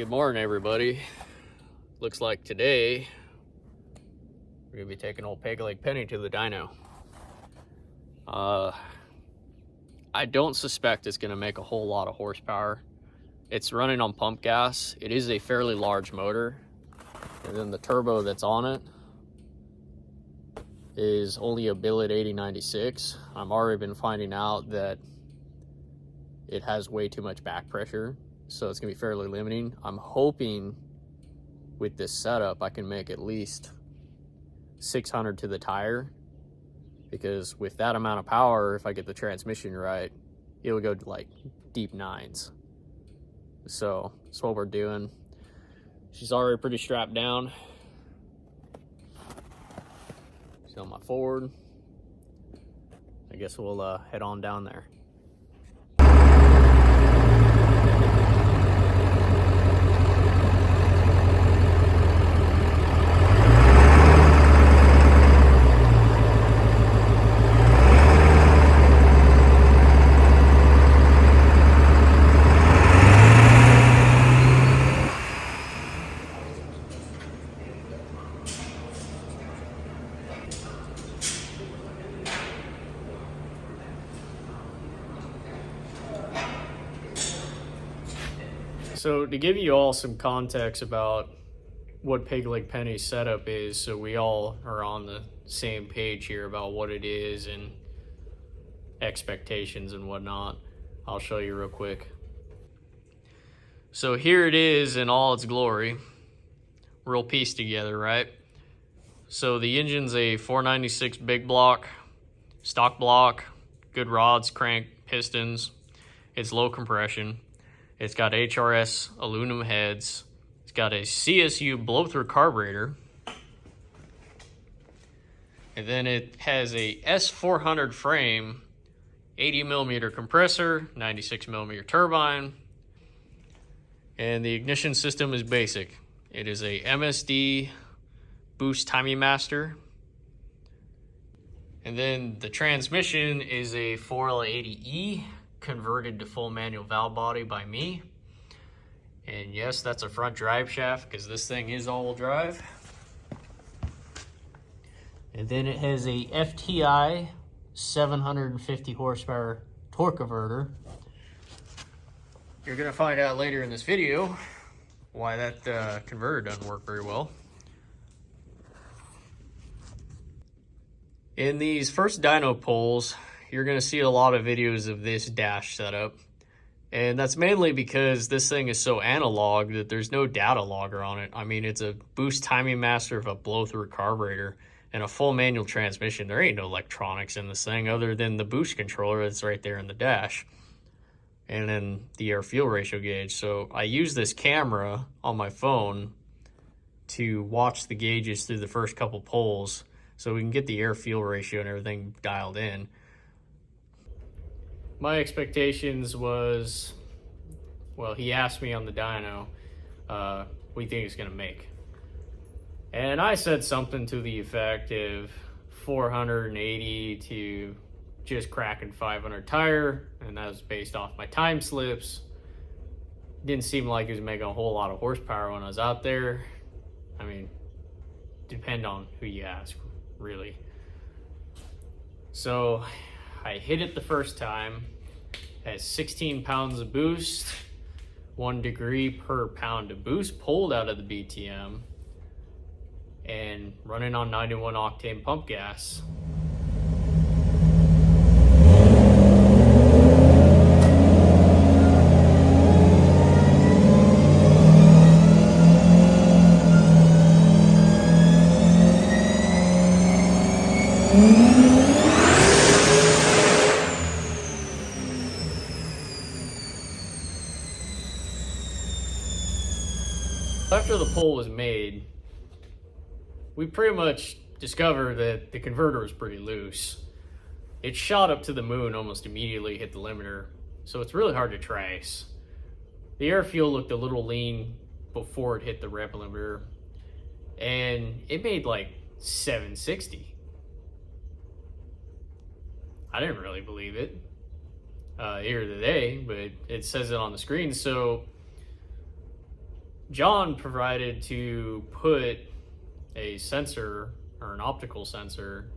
Good morning, everybody. Looks like today we're gonna be taking old Peg Leg Penny to the dyno. I don't suspect it's gonna make a whole lot of horsepower. It's running on pump gas. It is a fairly large motor, and then the turbo that's on it is only a billet 8096. I'm already been finding out that it has way too much back pressure, so it's gonna be fairly limiting. I'm hoping with this setup I can make at least 600 to the tire, because with that amount of power, if I get the transmission right, it'll go to like deep nines. So that's what we're doing. She's already pretty strapped down. She's on my Ford. I guess we'll head on down there. So to give you all some context about what Peg Leg Penny's setup is, so we all are on the same page here about what it is and expectations and whatnot, I'll show you real quick. So here it is in all its glory. Real pieced together, right? So the engine's a 496 big block, stock block, good rods, crank, pistons. It's low compression. It's got HRS aluminum heads. It's got a CSU blow-through carburetor. And then it has a S400 frame, 80 millimeter compressor, 96 millimeter turbine. And the ignition system is basic. It is a MSD boost timing master. And then the transmission is a 4L80E converted to full manual valve body by me. And yes, that's a front drive shaft because this thing is all-wheel drive. And then it has a FTI 750 horsepower torque converter. You're gonna find out later in this video why that converter doesn't work very well. In these first dyno polls, you're gonna see a lot of videos of this dash setup. And that's mainly because this thing is so analog that there's no data logger on it. I mean, it's a boost timing master of a blow-through carburetor and a full manual transmission. There ain't no electronics in this thing other than the boost controller that's right there in the dash. And then the air fuel ratio gauge. So I use this camera on my phone to watch the gauges through the first couple polls so we can get the air fuel ratio and everything dialed in. My expectations was, well, he asked me on the dyno, what do you think it's gonna make? And I said something to the effect of 480 to just cracking 500 tire, and that was based off my time slips. Didn't seem like it was making a whole lot of horsepower when I was out there. I mean, depend on who you ask, really. So I hit it the first time, has 16 pounds of boost, 1 degree per pound of boost pulled out of the BTM, and running on 91 octane pump gas. After the poll was made, we pretty much discovered that the converter was pretty loose. It shot up to the moon almost immediately, hit the limiter, so it's really hard to trace. The air fuel looked a little lean before it hit the rep limiter, and it made like 760. I didn't really believe it here today, but it says it on the screen. So John provided to put a sensor or an optical sensor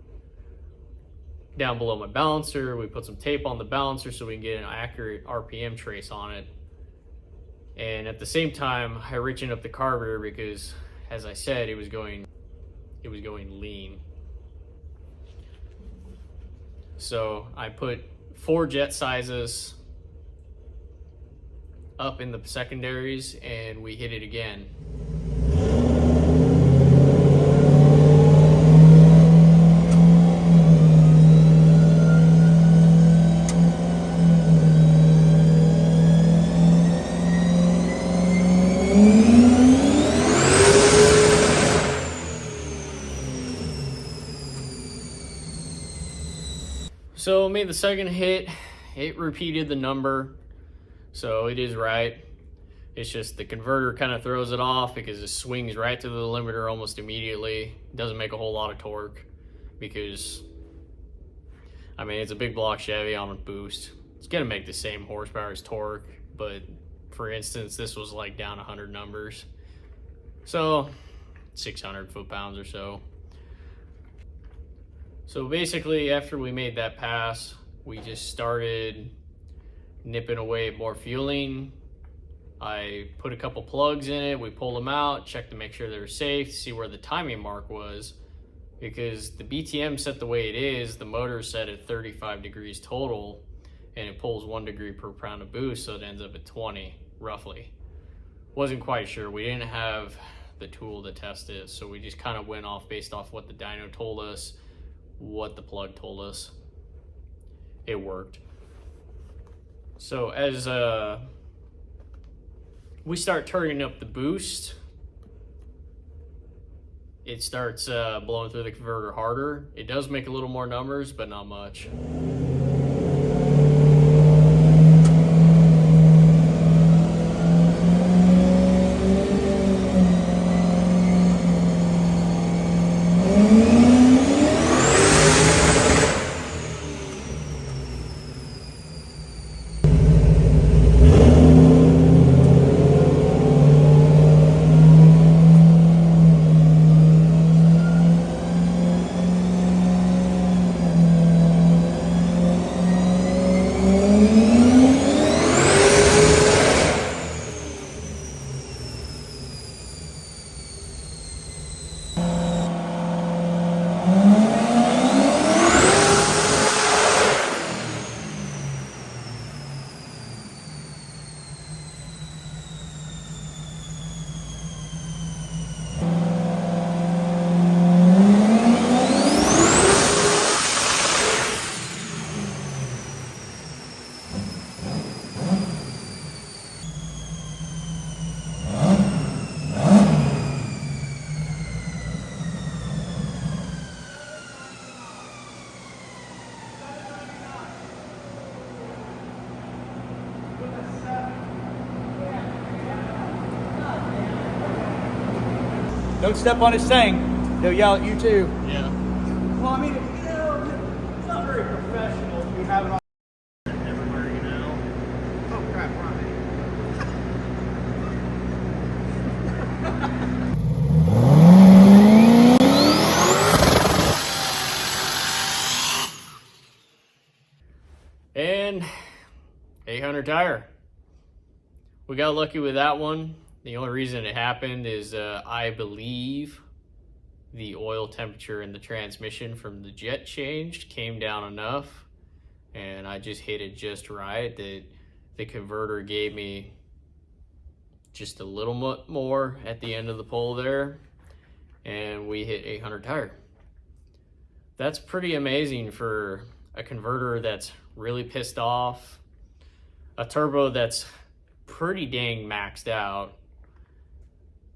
down below my balancer. We put some tape on the balancer so we can get an accurate RPM trace on it. And at the same time, I richened up the carburetor because, as I said, it was going lean. So I put 4 jet sizes up in the secondaries and we hit it again. So made the second hit, it repeated the number, so it is right. It's just the converter kind of throws it off because it swings right to the limiter almost immediately. It doesn't make a whole lot of torque because, I mean, it's a big block Chevy on a boost. It's gonna make the same horsepower as torque, but for instance, this was like down 100 numbers. So 600 foot-pounds or so. So basically, after we made that pass, we just started nipping away at more fueling. I put a couple plugs in it, we pulled them out, checked to make sure they were safe, see where the timing mark was, because the BTM set the way it is, the motor is set at 35 degrees total, and it pulls 1 degree per pound of boost, so it ends up at 20, roughly. Wasn't quite sure, we didn't have the tool to test it, so we just kind of went off based off what the dyno told us, what the plug told us. It worked. So as we start turning up the boost, it starts blowing through the converter harder. It does make a little more numbers, but not much. Don't step on his thing. They'll yell at you too. Yeah. Well, I mean, it's not very professional to be having all Everywhere, you know. Oh crap, we're on And 800 tire. We got lucky with that one. The only reason it happened is I believe the oil temperature in the transmission from the jet changed, came down enough, and I just hit it just right that the converter gave me just a little more at the end of the pole there, and we hit 800 tire. That's pretty amazing for a converter that's really pissed off, a turbo that's pretty dang maxed out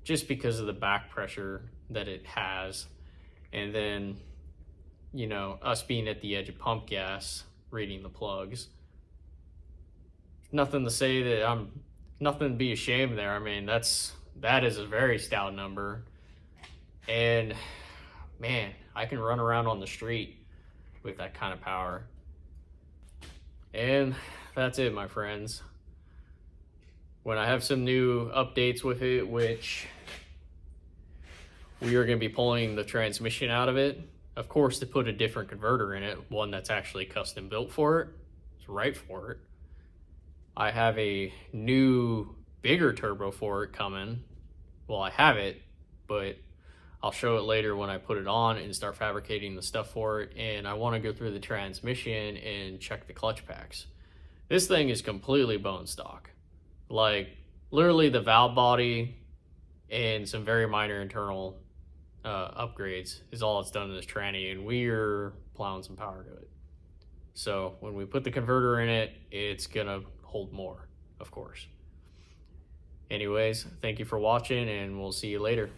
just because of the back pressure that it has, and then, you know, us being at the edge of pump gas, reading the plugs. Nothing to say that I'm, nothing to be ashamed there. I mean, that is a very stout number, and man, I can run around on the street with that kind of power. And that's it, my friends. when I have some new updates with it, which we are going to be pulling the transmission out of it, of course, to put a different converter in it, one that's actually custom built for it, it's right for it. I have a new, bigger turbo for it coming. Well, I have it, but I'll show it later when I put it on and start fabricating the stuff for it. And I want to go through the transmission and check the clutch packs. This thing is completely bone stock. Like, literally the valve body and some very minor internal upgrades is all it's done in this tranny, and we're plowing some power to it. So when we put the converter in it, it's gonna hold more, of course. Anyways, thank you for watching, and we'll see you later.